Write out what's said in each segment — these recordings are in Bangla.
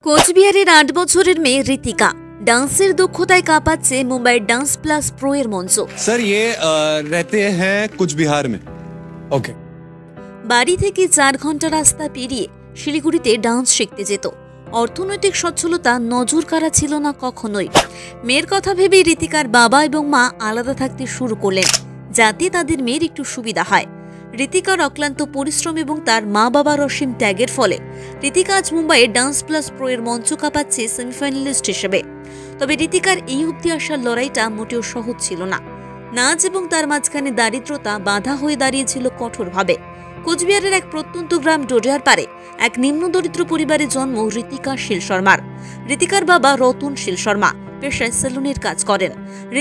কোচবিহারের ৮ বছরের মেয়ে ঋতিকা ডান্সের দক্ষতায় কাঁপাচ্ছে মুম্বাইয়ের ডান্স প্লাস প্রো এর মঞ্চ। सर ये रहते हैं कुचबिहार में। ओके। বাড়ি থেকে ৪ ঘন্টা রাস্তা পেরিয়ে শিলিগুড়িতে ডান্স শিখতে যেত। অর্থনৈতিক সচ্ছলতা নজর কাড়া ছিল না কখনোই। মেয়ের কথা ভেবে ঋতিকার বাবা এবং মা আলাদা থাকতে শুরু করলেন, যাতে তাদের মেয়ের একটু সুবিধা হয়। ঋতিকার অক্লান্ত পরিশ্রম এবং তার মা বাবার অসীম ত্যাগের ফলে ঋতিকা আজ মুম্বাইয়ে ডান্স প্লাস প্রো এর মঞ্চ কাঁপাচ্ছে সেমিফাইনালিস্ট হিসেবে। তবে ঋতিকার এই অবধি আসার লড়াইটা মোটেও সহজ ছিল না। নাচ এবং তার মাঝখানে দারিদ্রতা বাধা হয়ে দাঁড়িয়েছিল কঠোরভাবে। কোচবিহারের এক প্রত্যন্ত গ্রাম ডোডিয়ার পারে এক নিম্ন দরিদ্র পরিবারে জন্ম ঋতিকা শীল শর্মার। ঋতিকার বাবা রতন শীল শর্মা পেশায় সেলুনের কাজ করেন।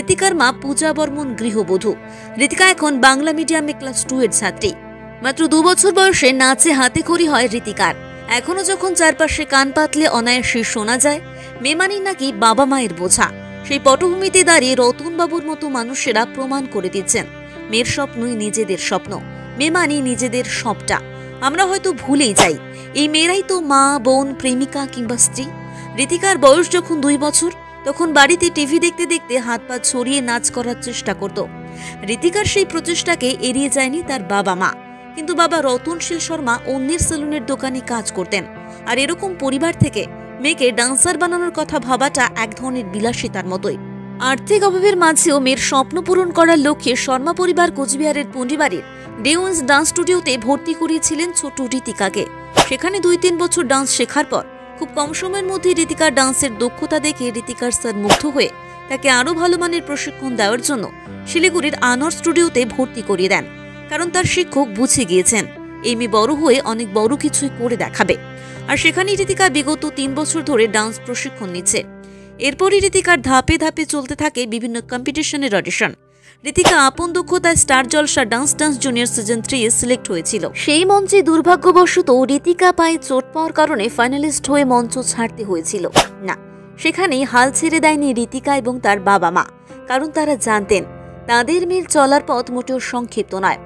ঋতিকার মা পূজা বর্মন গৃহবধূ। ঋতিকা এখন বাংলা মিডিয়ামে ক্লাস 2 এর ছাত্রী। মাত্র 2 বছর বয়সে নাচে হাতে খড়ি হয় ঋতিকার। এখনো যখন চারপাশে কান পাতলে অনায়াসে শোনা যায় মেমানি নাকি বাবা মায়ের বোঝা, সেই পটভূমিতে দাঁড়িয়ে রতনবাবুর মতো মানুষেরা প্রমাণ করে দিচ্ছেন মেয়ের স্বপ্নই নিজেদের স্বপ্ন, মেমানি নিজেদের সবটা। আমরা হয়তো ভুলেই যাই এই মেয়েরাই তো মা, বোন, প্রেমিকা কিংবা স্ত্রী। ঋতিকার বয়স যখন 2 বছর তখন বাড়িতে টিভি দেখতে দেখতে হাত পা ছড়িয়ে নাচ করার চেষ্টা করত। ঋতিকার সেই প্রচেষ্টাকে এড়িয়ে যায়নি তার বাবা মা। কিন্তু বাবা রতন শীল শর্মা অন্যের সেলুনের দোকানে কাজ করতেন, আর এরকম পরিবার থেকে মেয়েকে ডান্সার বানানোর কথা ভাবাটা এক ধরনের বিলাসিতার মতোই। আর্থিক অভাবের মাঝেও মেয়ের স্বপ্ন পূরণ করার লক্ষ্যে শর্মা পরিবার কোচবিহারের পন্ডিবাড়ির ডেউন্স ডান্স স্টুডিওতে ভর্তি করিয়েছিলেন ছোট ঋতিকাকে। সেখানে 2-3 বছর ডান্স শেখার পর খুব কম সময়ের মধ্যে ঋতিকার ডান্সের দক্ষতা দেখে ঋতিকার স্যার মুগ্ধ হয়ে তাকে আরো ভালো মানের প্রশিক্ষণ দেওয়ার জন্য শিলিগুড়ির আনর স্টুডিওতে ভর্তি করিয়ে দেন। কারণ তার শিক্ষক বুঝে গিয়েছেন এই মেয়ে বড় হয়ে অনেক বড় কিছুই করে দেখাবে। আর সেখানেই ঋতিকা বিগত 3 বছর ধরে ডান্স প্রশিক্ষণ নিচ্ছে। এরপরই ঋতিকার ধাপে ধাপে চলতে থাকে বিভিন্ন কম্পিটিশনের অডিশন। ঋতিকা আপন দক্ষতায় star Jalsha dance junior season 3 A select হয়েছিল। সেই মঞ্চে দুর্ভাগ্যবশত ঋতিকা পায়ে চোট পাওয়ার কারণে ফাইনালিস্ট হয়ে মঞ্চ ছাড়তে হয়েছিল না। সেখানেই হাল ছেড়ে দেয়নি ঋতিকা এবং তার বাবা মা, কারণ তারা জানতেন তাদের মেয়ের চলার পথ মোটেও সংক্ষিপ্ত নয়।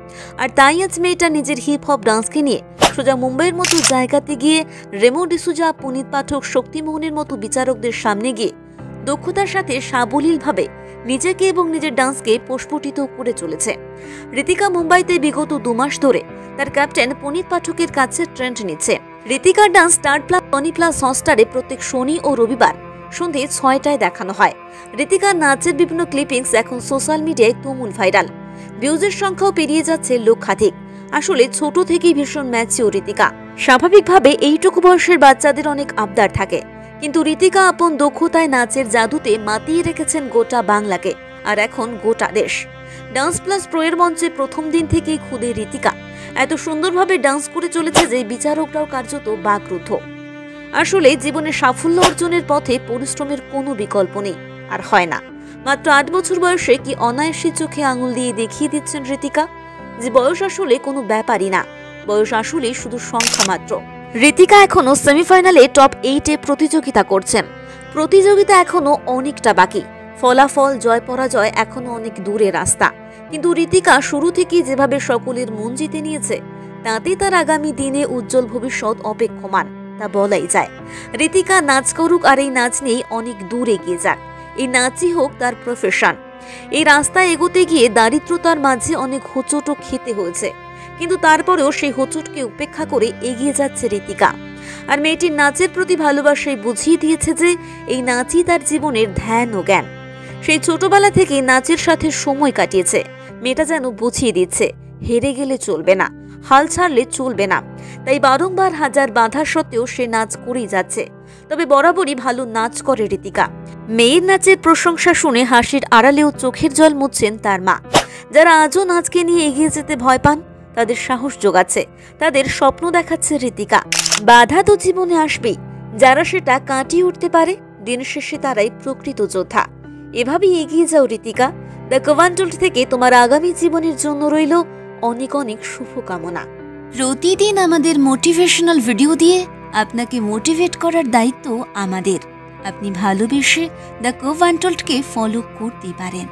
আর তাই আজ মেয়েটা নিজের হিপ হপ ডান্সকে নিয়ে সোজা মুম্বাইয়ের মতো জায়গাতে গিয়ে রেমো ডিসুজা, পুনিত পাঠক, শক্তিমোহনের মতো বিচারকদের সামনে গিয়ে দক্ষতার সাথে সাবলীলভাবে নিজেকে এবং নিজের ডান্সকে প্রস্ফুটিত করে চলেছে। ঋতিকা মুম্বাইতে বিগত 2 মাস ধরে তার ক্যাপ্টেন পুনিত পাঠকের কাছে ট্রেন্ড নিচ্ছে। ঋতিকার dance star plus Tony plus হটস্টারে প্রত্যেক শনি ও রবিবার সন্ধ্যে 6টায় দেখানো হয়। ঋতিকার নাচের বিভিন্ন ক্লিপিংস এখন সোশ্যাল মিডিয়ায় তুমুল ভাইরাল। ভিউজের সংখ্যাও পেরিয়ে যাচ্ছে লক্ষাধিক। আসলে ছোট থেকেই ভীষণ ম্যাচিও ঋতিকা। স্বাভাবিকভাবে এইটুকু বয়সের বাচ্চাদের অনেক আবদার থাকে, কিন্তু ঋতিকা আপন দক্ষতায় নাচের জাদুতে মাতিয়ে রেখেছেন গোটা বাংলাকে, আর এখন গোটা দেশ। ডান্স প্লাস প্রো এর মঞ্চে প্রথম দিন থেকেই খুদে ঋতিকা এত সুন্দরভাবে ডান্স করে চলেছে যে বিচারকরাও কার্যত বাকরুদ্ধ। আসলে জীবনে সাফল্য অর্জনের পথে পরিশ্রমের কোনো বিকল্প নেই, আর হয় না। মাত্র 8 বছর বয়সে কি অনায়াসী চোখে আঙুল দিয়ে দেখিয়ে দিচ্ছেন ঋতিকা যে বয়স আসলে কোনো ব্যাপারই না, বয়স আসলে শুধু সংখ্যা মাত্র। ঋতিকা এখনো সেমিফাইনালে টপ 8-এ প্রতিযোগিতা করছেন। প্রতিযোগিতা এখনো অনেকটা বাকি, ফলাফল, জয় পরাজয় এখনো অনেক দূরের রাস্তা। কিন্তু ঋতিকা শুরু থেকেই যেভাবে সকলের মন জিতে নিয়েছে, তাতে তার আগামী দিনে উজ্জ্বল ভবিষ্যৎ অপেক্ষমান, তা বলাই যায়। ঋতিকা নাচ করুক আর এই নাচ নিয়েই অনেক দূর এগিয়ে যাক। এই নাচই হোক তার প্রফেশন। এই রাস্তায় এগোতে গিয়ে দারিদ্রতার মাঝে অনেক হোঁচটও খেতে হয়েছে, কিন্তু তারপরেও সেই হোঁচটকে উপেক্ষা করে এগিয়ে যাচ্ছে ঋতিকা। আর মেয়েটির নাচের প্রতি ভালোবাসায় বুঝিয়ে দিয়েছে যে এই নাচই তার জীবনের ধ্যান ও জ্ঞান। সেই ছোটবেলা থেকে নাচের সাথে সময় কাটিয়েছে। মেয়েটা যেন বুঝিয়ে দিচ্ছে হেরে গেলে চলবে না, হাল ছাড়লে চলবে না। তাই বারংবার হাজার বাধা সত্ত্বেও সে নাচ করেই যাচ্ছে। তবে বরাবরই ভালো নাচ করে ঋতিকা। মেয়ের নাচের প্রশংসা শুনে হাসির আড়ালেও চোখের জল মুছছেন তার মা। যারা আজও নাচকে নিয়ে এগিয়ে যেতে ভয় পান তাদের সাহস যোগাচ্ছে, তাদের স্বপ্ন দেখাচ্ছে ঋতিকা। বাধা তো জীবনে আসবেই, যারা সেটা কাটিয়ে উঠতে পারে দিন শেষে তারাই প্রকৃত যোদ্ধা। এভাবেই এগিয়ে যাও ঋতিকা। দ্য কভান্টল্ড থেকে তোমার আগামী জীবনের জন্য রইল অনেক অনেক শুভকামনা। প্রতিদিন আমাদের মোটিভেশনাল ভিডিও দিয়ে আপনাকে মোটিভেট করার দায়িত্ব আমাদের। আপনি ভালোবেসে দ্য কভান্টল্ডকে ফলো করতে পারেন।